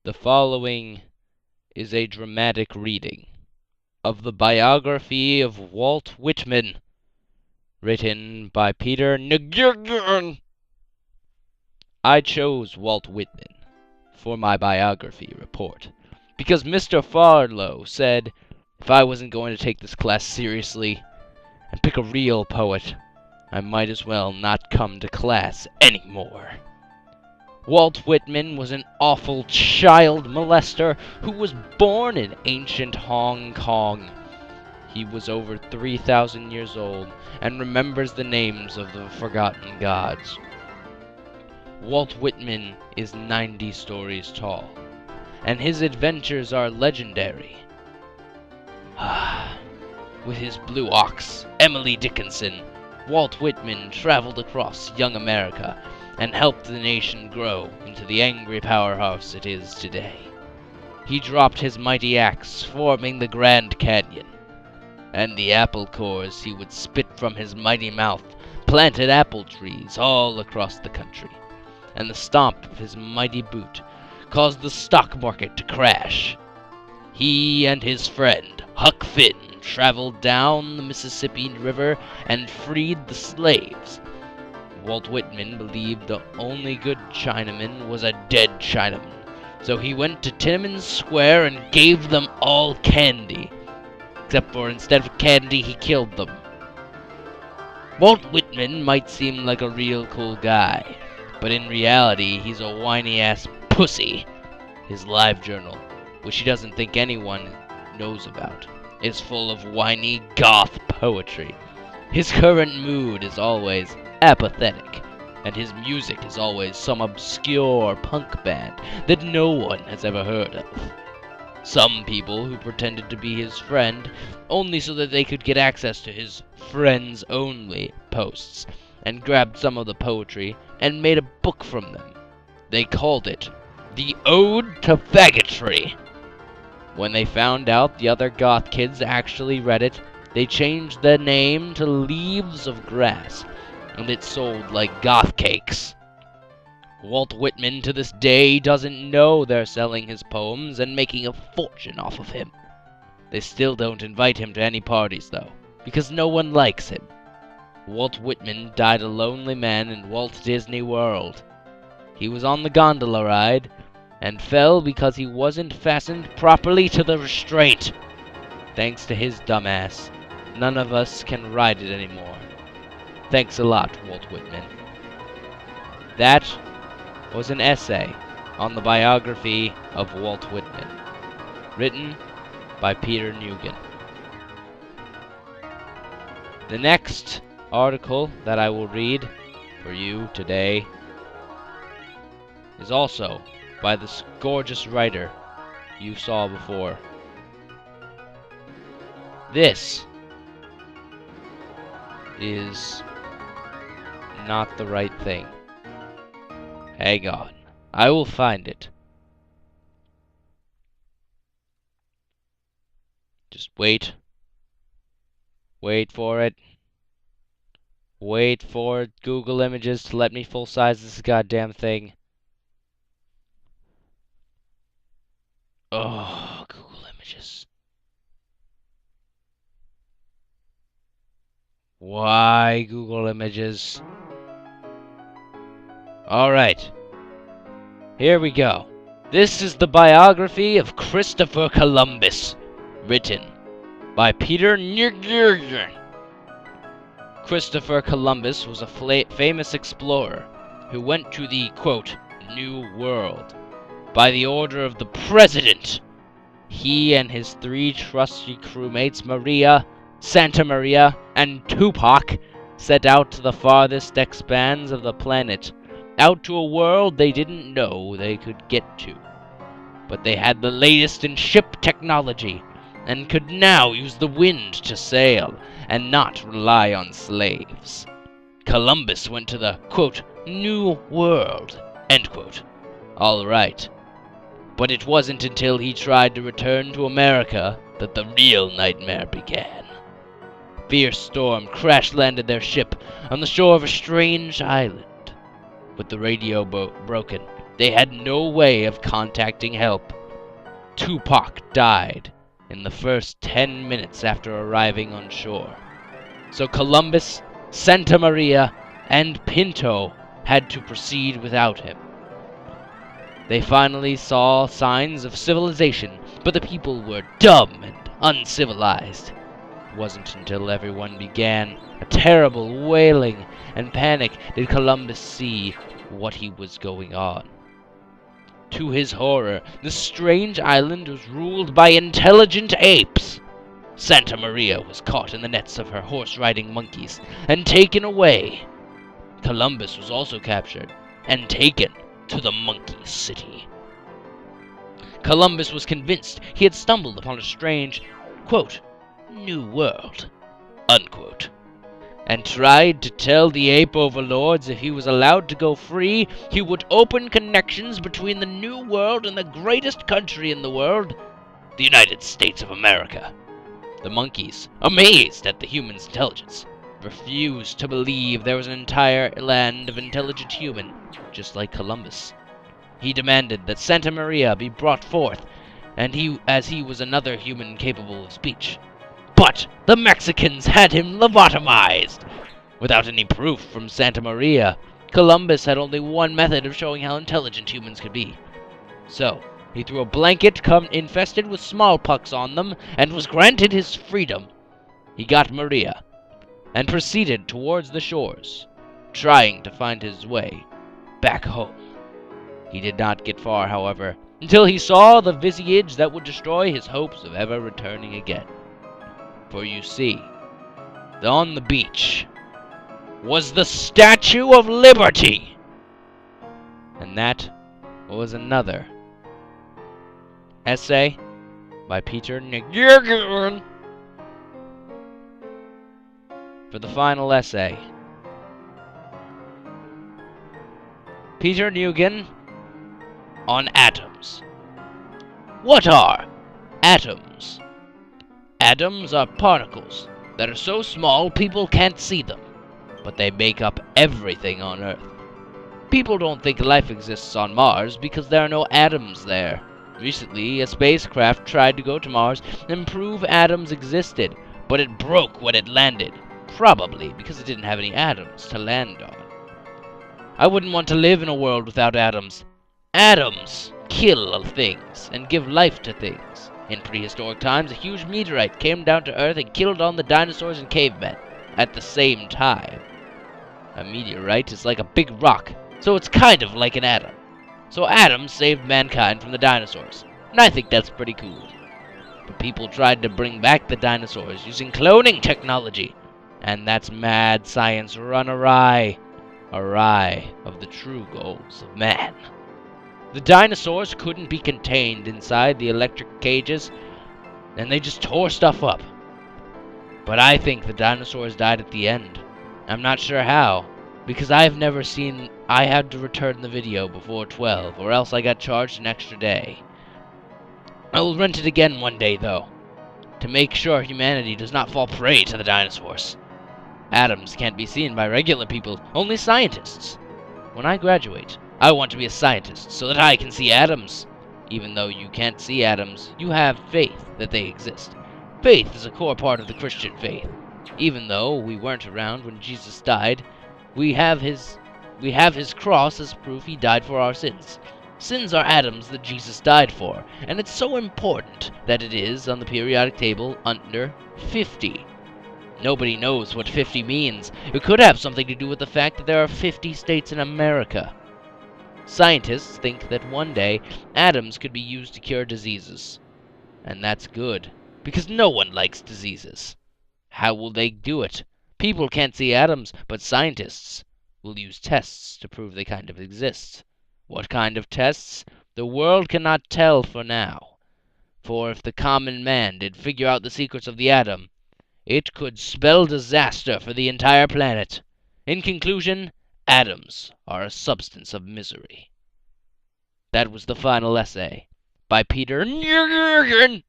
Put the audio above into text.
The following is a dramatic reading of the biography of Walt Whitman, written by Peter Nguyen. I chose Walt Whitman for my biography report because Mr. Farlow said if I wasn't going to take this class seriously and pick a real poet, I might as well not come to class anymore. Walt Whitman was an awful child molester who was born in ancient Hong Kong. He was over 3,000 years old and remembers the names of the forgotten gods. Walt Whitman is 90 stories tall, and his adventures are legendary. With his blue ox, Emily Dickinson, Walt Whitman traveled across young America and helped the nation grow into the angry powerhouse it is today. He dropped his mighty axe, forming the Grand Canyon, and the apple cores he would spit from his mighty mouth planted apple trees all across the country, and the stomp of his mighty boot caused the stock market to crash. He and his friend, Huck Finn, traveled down the Mississippi River and freed the slaves. Walt Whitman believed the only good Chinaman was a dead Chinaman, so he went to Tiananmen Square and gave them all candy. Except for instead of candy, he killed them. Walt Whitman might seem like a real cool guy, but in reality, he's a whiny-ass pussy. His live journal, which he doesn't think anyone knows about, is full of whiny goth poetry. His current mood is always apathetic, and his music is always some obscure punk band that no one has ever heard of. Some people who pretended to be his friend only so that they could get access to his friends-only posts, and grabbed some of the poetry and made a book from them. They called it The Ode to Faggotry. When they found out the other goth kids actually read it, they changed the name to Leaves of Grass, and it sold like goth cakes. Walt Whitman to this day doesn't know they're selling his poems and making a fortune off of him. They still don't invite him to any parties, though, because no one likes him. Walt Whitman died a lonely man in Walt Disney World. He was on the gondola ride and fell because he wasn't fastened properly to the restraint. Thanks to his dumbass, none of us can ride it anymore. Thanks a lot, Walt Whitman. That was an essay on the biography of Walt Whitman, written by Peter Nguyen. The next article that I will read for you today is also by this gorgeous writer you saw before. This is not the right thing. Hang on, I will find it. Just wait. Wait for it. Wait for Google Images to let me full size this goddamn thing. Oh, Google Images. Why Google Images? Alright. Here we go. This is the biography of Christopher Columbus, written by Peter Nguyen. Christopher Columbus was a famous explorer who went to the, quote, New World by the order of the President. He and his three trusty crewmates, Maria, Santa Maria, and Tupac, set out to the farthest expanse of the planet, out to a world they didn't know they could get to. But they had the latest in ship technology, and could now use the wind to sail, and not rely on slaves. Columbus went to the, quote, New World, end quote. All right. But it wasn't until he tried to return to America that the real nightmare began. A fierce storm crash-landed their ship on the shore of a strange island. With the radio broken, They had no way of contacting help. Tupac died in the first 10 minutes after arriving on shore. So Columbus, Santa Maria, and Pinto had to proceed without him. They finally saw signs of civilization, but the people were dumb and uncivilized. It wasn't until everyone began a terrible wailing and panic did Columbus see what was going on. To his horror, the strange island was ruled by intelligent apes. Santa Maria was caught in the nets of her horse-riding monkeys and taken away. Columbus was also captured and taken to the Monkey City. Columbus was convinced he had stumbled upon a strange, quote, new world, unquote, and tried to tell the ape overlords if he was allowed to go free, he would open connections between the New World and the greatest country in the world, the United States of America. The monkeys, amazed at the human's intelligence, refused to believe there was an entire land of intelligent human, just like Columbus. He demanded that Santa Maria be brought forth, and as he was another human capable of speech. But the Mexicans had him lobotomized! Without any proof from Santa Maria, Columbus had only one method of showing how intelligent humans could be. So, he threw a blanket infested with smallpox on them, and was granted his freedom. He got Maria, and proceeded towards the shores, trying to find his way back home. He did not get far, however, until he saw the visage that would destroy his hopes of ever returning again. For you see, on the beach was the Statue of Liberty! And that was another essay by Peter Nguyen. For the final essay, Peter Nguyen on atoms. What are atoms? Atoms are particles that are so small people can't see them, but they make up everything on Earth. People don't think life exists on Mars because there are no atoms there. Recently, a spacecraft tried to go to Mars and prove atoms existed, but it broke when it landed, probably because it didn't have any atoms to land on. I wouldn't want to live in a world without atoms. Atoms kill things and give life to things. In prehistoric times, a huge meteorite came down to Earth and killed all the dinosaurs and cavemen at the same time. A meteorite is like a big rock, so it's kind of like an atom. So atoms saved mankind from the dinosaurs, and I think that's pretty cool. But people tried to bring back the dinosaurs using cloning technology, and that's mad science run awry of the true goals of man. The dinosaurs couldn't be contained inside the electric cages, and they just tore stuff up. But I think the dinosaurs died at the end. I'm not sure how, because I had to return the video before 12, or else I got charged an extra day. I will rent it again one day, though, to make sure humanity does not fall prey to the dinosaurs. Atoms can't be seen by regular people, only scientists. When I graduate, I want to be a scientist so that I can see atoms. Even though you can't see atoms, you have faith that they exist. Faith is a core part of the Christian faith. Even though we weren't around when Jesus died, we have his cross as proof he died for our sins. Sins are atoms that Jesus died for, and it's so important that it is on the periodic table under 50. Nobody knows what 50 means. It could have something to do with the fact that there are 50 states in America. Scientists think that one day atoms could be used to cure diseases. And that's good, because no one likes diseases. How will they do it? People can't see atoms, but scientists will use tests to prove they kind of exist. What kind of tests? The world cannot tell for now. For if the common man did figure out the secrets of the atom, it could spell disaster for the entire planet. In conclusion, atoms are a substance of misery. That was the final essay by Peter Nguyen.